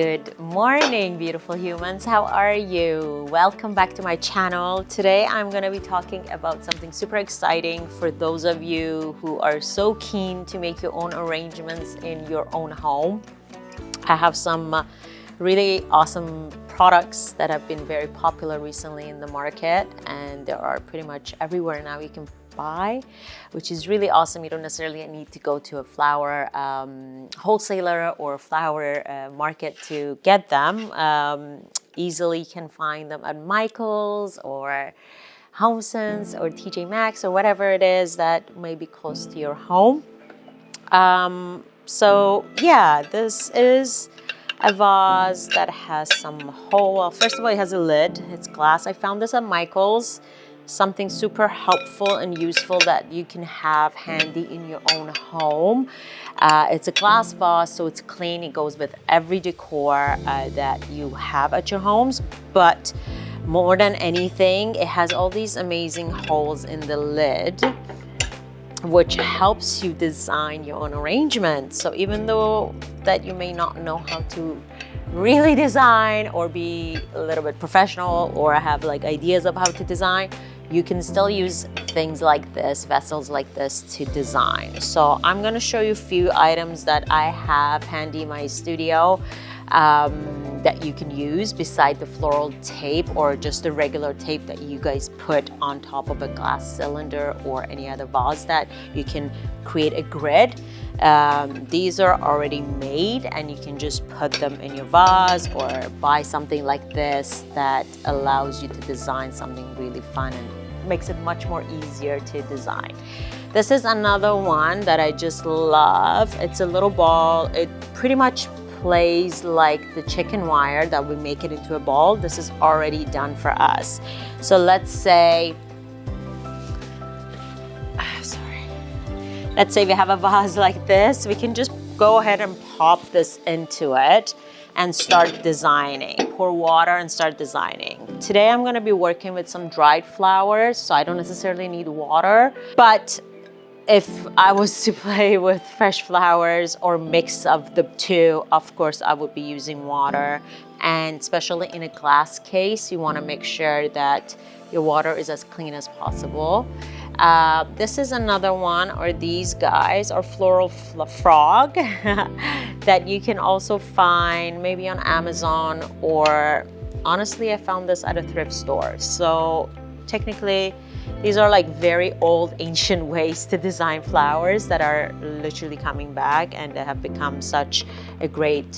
Good morning, beautiful humans. How are you? Welcome back to my channel. Today, I'm going to be talking about something super exciting for those of you who are so keen to make your own arrangements in your own home. I have some really awesome products that have been very popular recently in the market, and they are pretty much everywhere now you can buy, which is really awesome. You don't necessarily need to go to a flower wholesaler or flower market to get them. Easily can find them at Michael's or HomeSense or TJ Maxx or whatever it is that may be close to your home. So yeah, this is a vase that has some hole. Well, first of all, it has a lid. It's glass. I found this at Michael's. Something super helpful and useful that you can have handy in your own home. It's a glass vase, so it's clean. It goes with every decor that you have at your homes. But more than anything, it has all these amazing holes in the lid, which helps you design your own arrangement. So even though that you may not know how to really design or be a little bit professional or have like ideas of how to design, you can still use things like this, vessels like this to design. So I'm gonna show you a few items that I have handy in my studio that you can use beside the floral tape or just the regular tape that you guys put on top of a glass cylinder or any other vase that you can create a grid. These are already made and you can just put them in your vase or buy something like this that allows you to design something really fun and makes it much more easier to design. This is another one that I just love. It's a little ball. It pretty much plays like the chicken wire that we make it into a ball. This is already done for us. So let's say, let's say we have a vase like this. We can just go ahead and pop this into it and start designing. Pour water and start designing. Today I'm gonna be working with some dried flowers, so I don't necessarily need water. But if I was to play with fresh flowers or mix of the two, of course I would be using water. And especially in a glass case, you wanna make sure that your water is as clean as possible. This is another one, or these guys are floral frog that you can also find maybe on Amazon, or honestly I found this at a thrift store. So technically these are like very old ancient ways to design flowers that are literally coming back, and they have become such a great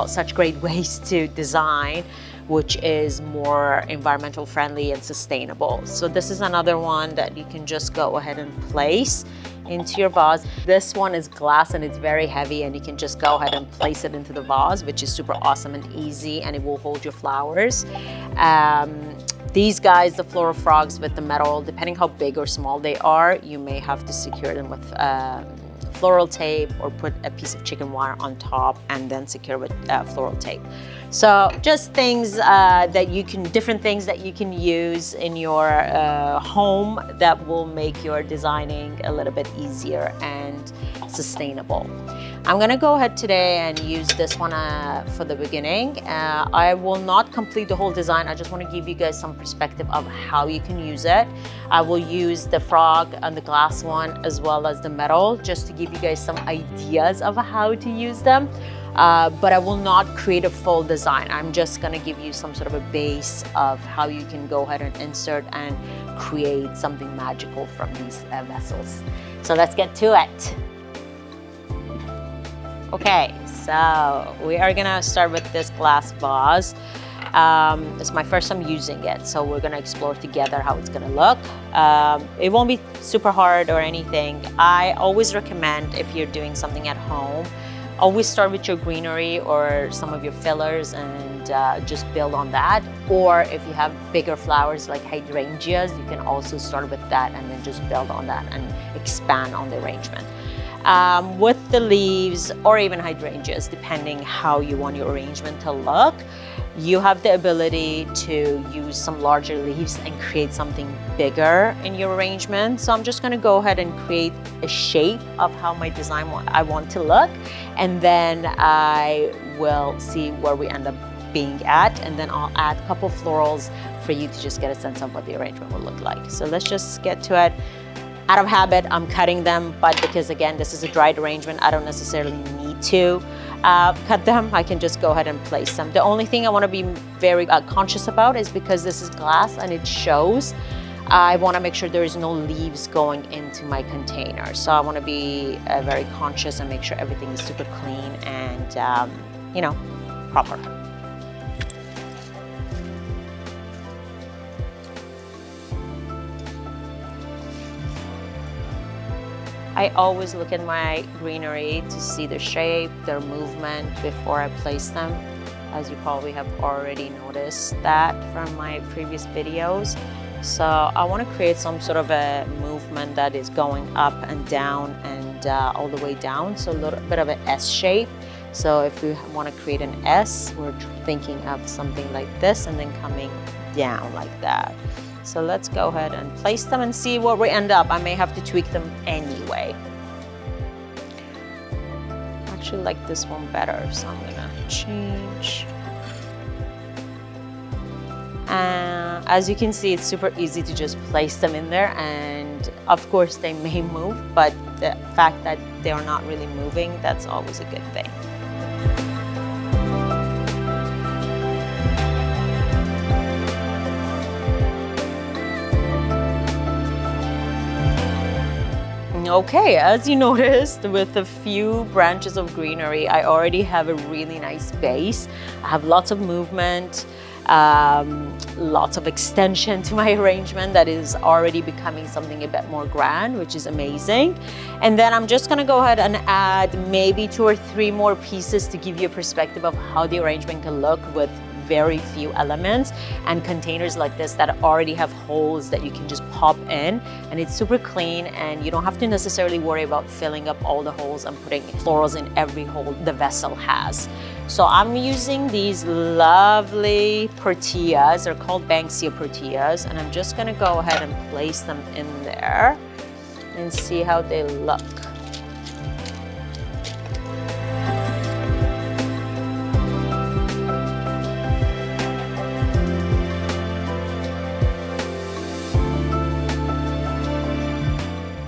such great ways to design, which is more environmental friendly and sustainable. So this is another one that you can just go ahead and place into your vase. This one is glass and it's very heavy, and you can just go ahead and place it into the vase, which is super awesome and easy, and it will hold your flowers. These guys, the floral frogs with the metal, depending how big or small they are, you may have to secure them with floral tape or put a piece of chicken wire on top and then secure with floral tape. So just things that you can, different things that you can use in your home that will make your designing a little bit easier and sustainable. I'm gonna go ahead today and use this one for the beginning. I will not complete the whole design. I just wanna give you guys some perspective of how you can use it. I will use the frog and the glass one as well as the metal, just to give you guys some ideas of how to use them. But I will not create a full design. I'm just gonna give you some sort of a base of how you can go ahead and insert and create something magical from these vessels. So let's get to it. Okay, so we are gonna start with this glass vase. It's my first time using it, so we're gonna explore together how it's gonna look. It won't be super hard or anything. I always recommend, if you're doing something at home, always start with your greenery or some of your fillers and just build on that. Or if you have bigger flowers like hydrangeas, you can also start with that and then just build on that and expand on the arrangement. with the leaves or even hydrangeas, depending how you want your arrangement to look. You have the ability to use some larger leaves and create something bigger in your arrangement. So I'm just going to go ahead and create a shape of how my design I want to look, and then I will see where we end up being at, and then I'll add a couple florals for you to just get a sense of what the arrangement will look like. So let's just get to it. Out of habit, I'm cutting them, but because again, this is a dried arrangement, I don't necessarily need to cut them. I can just go ahead and place them. The only thing I want to be very conscious about is because this is glass and it shows, I want to make sure there is no leaves going into my container. So I want to be very conscious and make sure everything is super clean and, you know, proper. I always look at my greenery to see the shape, their movement before I place them, as you probably have already noticed that from my previous videos. So I want to create some sort of a movement that is going up and down and all the way down, so a little bit of an S shape. So if we want to create an S, we're thinking of something like this and then coming down like that. So let's go ahead and place them and see where we end up. I may have to tweak them anyway. I actually like this one better, so I'm gonna change. As you can see, it's super easy to just place them in there, and of course they may move, but the fact that they are not really moving, that's always a good thing. Okay, as you noticed, with a few branches of greenery, I already have a really nice base. I have lots of movement, lots of extension to my arrangement that is already becoming something a bit more grand, which is amazing. And then I'm just gonna go ahead and add maybe 2 or 3 more pieces to give you a perspective of how the arrangement can look with very few elements, and containers like this that already have holes that you can just pop in, and it's super clean, and you don't have to necessarily worry about filling up all the holes and putting florals in every hole the vessel has. So I'm using these lovely proteas. They're called Banksia proteas, and I'm just gonna go ahead and place them in there and see how they look.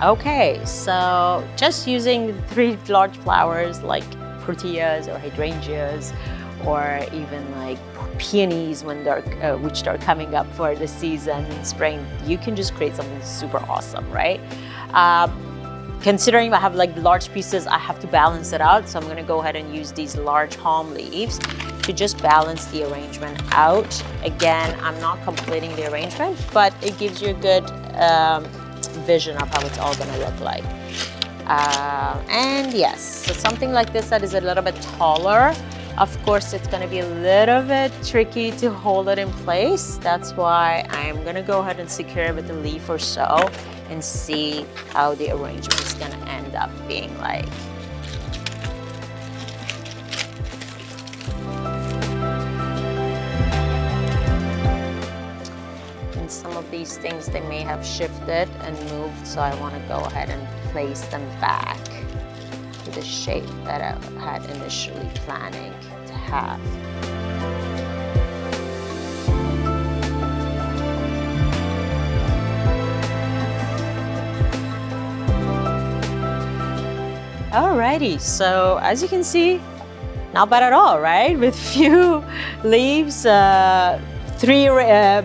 Okay, so just using 3 large flowers like proteas or hydrangeas, or even like peonies when they're which are coming up for the season in spring, you can just create something super awesome, right? Considering I have like large pieces, I have to balance it out, so I'm going to go ahead and use these large palm leaves to just balance the arrangement out. Again, I'm not completing the arrangement, but it gives you a good vision of how it's all going to look like. And yes, so something like this that is a little bit taller, of course it's going to be a little bit tricky to hold it in place. That's why I'm going to go ahead and secure it with a leaf or so and see how the arrangement is going to end up being like. Some of these things, they may have shifted and moved, so I want to go ahead and place them back to the shape that I had initially planning to have. Alrighty, so as you can see, not bad at all, right? With few leaves, 3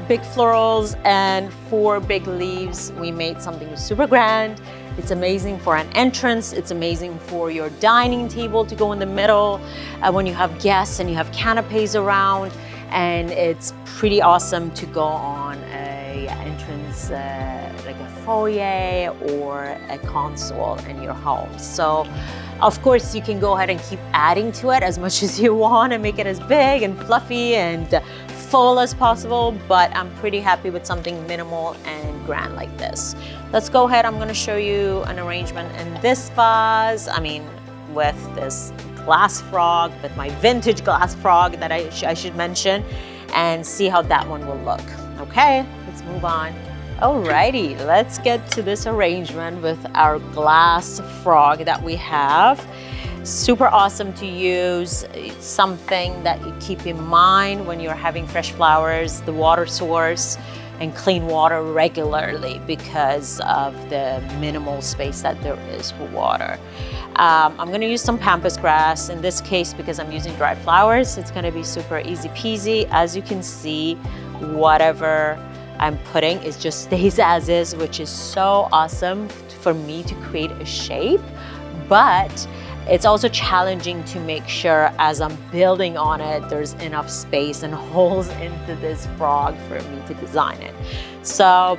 big florals and 4 big leaves, we made something super grand. It's amazing for an entrance. It's amazing for your dining table to go in the middle when you have guests and you have canapes around. And it's pretty awesome to go on a entrance, like a foyer or a console in your home. So of course you can go ahead and keep adding to it as much as you want and make it as big and fluffy and full as possible, but I'm pretty happy with something minimal and grand like this. Let's go ahead. I'm gonna show you an arrangement in this vase. I mean, with this glass frog, with my vintage glass frog that I should mention, and see how that one will look. Okay, let's move on. Alrighty, let's get to this arrangement with our glass frog that we have. Super awesome to use. It's something that you keep in mind when you're having fresh flowers, the water source, and clean water regularly because of the minimal space that there is for water. I'm going to use some pampas grass in this case because I'm using dried flowers. It's going to be super easy peasy. As you can see, whatever I'm putting, it just stays as is, which is so awesome for me to create a shape. But it's also challenging to make sure as I'm building on it, there's enough space and holes into this frog for me to design it. So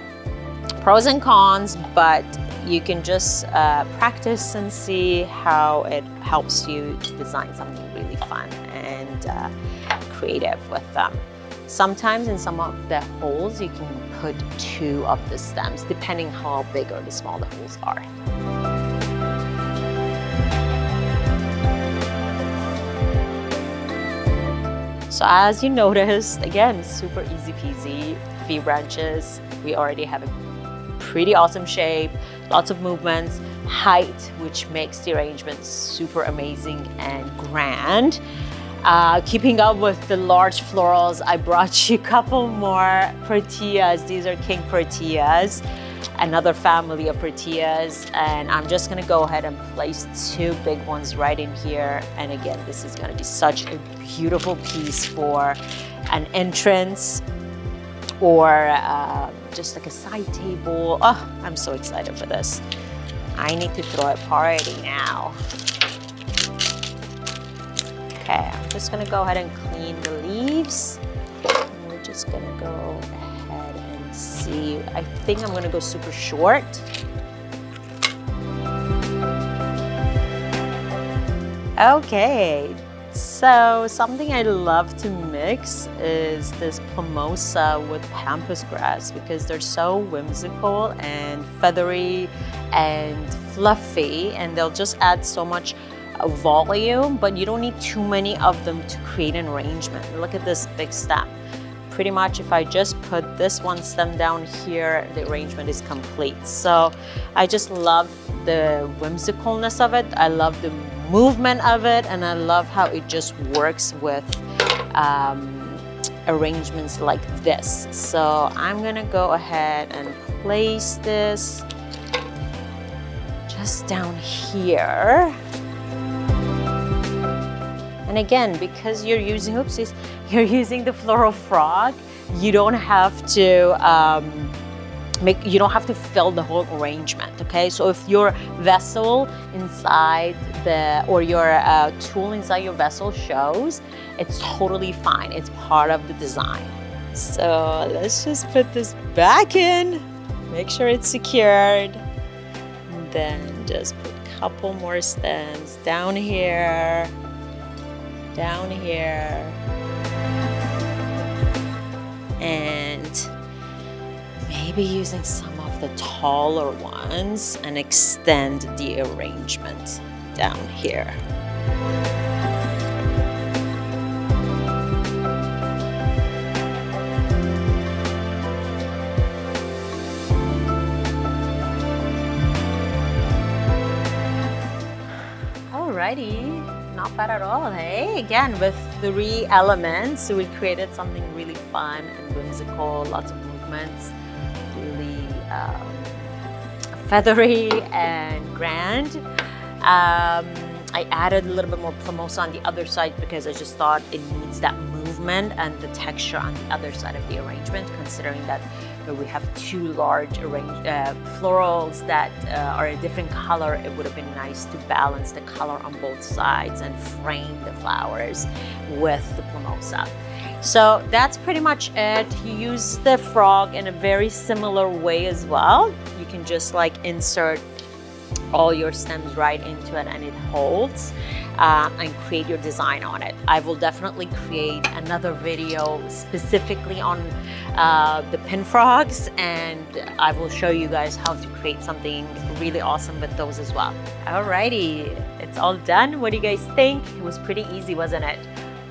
pros and cons, but you can just practice and see how it helps you to design something really fun and creative with them. Sometimes in some of the holes, you can put 2 of the stems, depending how big or small the holes are. So as you noticed, again, super easy peasy, few branches. We already have a pretty awesome shape, lots of movements, height, which makes the arrangement super amazing and grand. Keeping up with the large florals, I brought you a couple more proteas. These are king proteas, another family of proteas, and I'm just gonna go ahead and place 2 big ones right in here. And again, this is gonna be such a beautiful piece for an entrance or just like a side table. Oh, I'm so excited for this. I need to throw a party now. Okay, I'm just gonna go ahead and clean the leaves. And we're just gonna go ahead and see. I think I'm gonna go super short. Okay, so something I love to mix is this plumosa with pampas grass because they're so whimsical and feathery and fluffy, and they'll just add so much volume, but you don't need too many of them to create an arrangement. Look at this big stem. Pretty much if I just put this one stem down here, the arrangement is complete. So I just love the whimsicalness of it. I love the movement of it, and I love how it just works with arrangements like this. So I'm gonna go ahead and place this just down here. And again, because you're using, oopsies, you're using the floral frog, you don't have to you don't have to fill the whole arrangement, okay? So if your vessel inside or your tool inside your vessel shows, it's totally fine. It's part of the design. So let's just put this back in, make sure it's secured, and then just put a couple more stems down here, and maybe using some of the taller ones and extend the arrangement down here. Alrighty. Not bad at all, hey? Again, with 3 elements, we created something really fun and whimsical, lots of movements, really feathery and grand. I added a little bit more plumosa on the other side because I just thought it needs that movement and the texture on the other side of the arrangement, considering that we have 2 large florals that are a different color. It would have been nice to balance the color on both sides and frame the flowers with the plumosa. So that's pretty much it. You use the frog in a very similar way as well. You can just like insert all your stems right into it and it holds, and create your design on it. I will definitely create another video specifically on the pin frogs, and I will show you guys how to create something really awesome with those as well. Alrighty, it's all done. What do you guys think? It was pretty easy, wasn't it?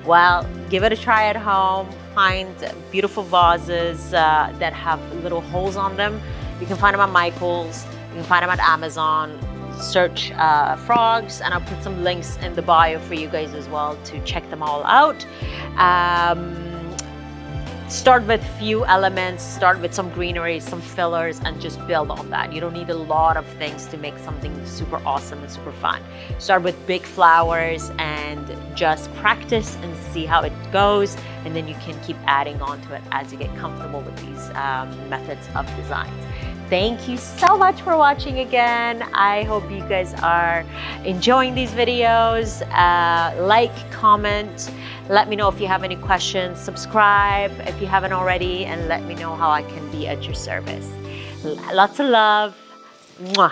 Well, give it a try at home. Find beautiful vases that have little holes on them. You can find them at Michael's. You can find them at Amazon. Search frogs, and I'll put some links in the bio for you guys as well to check them all out. Start with few elements, start with some greenery, some fillers, and just build on that. You don't need a lot of things to make something super awesome and super fun. Start with big flowers and just practice and see how it goes, and then you can keep adding on to it as you get comfortable with these methods of designs. Thank you so much for watching again. I hope you guys are enjoying these videos. Like, comment, let me know if you have any questions, subscribe if you haven't already, and let me know how I can be at your service. Lots of love. Mwah.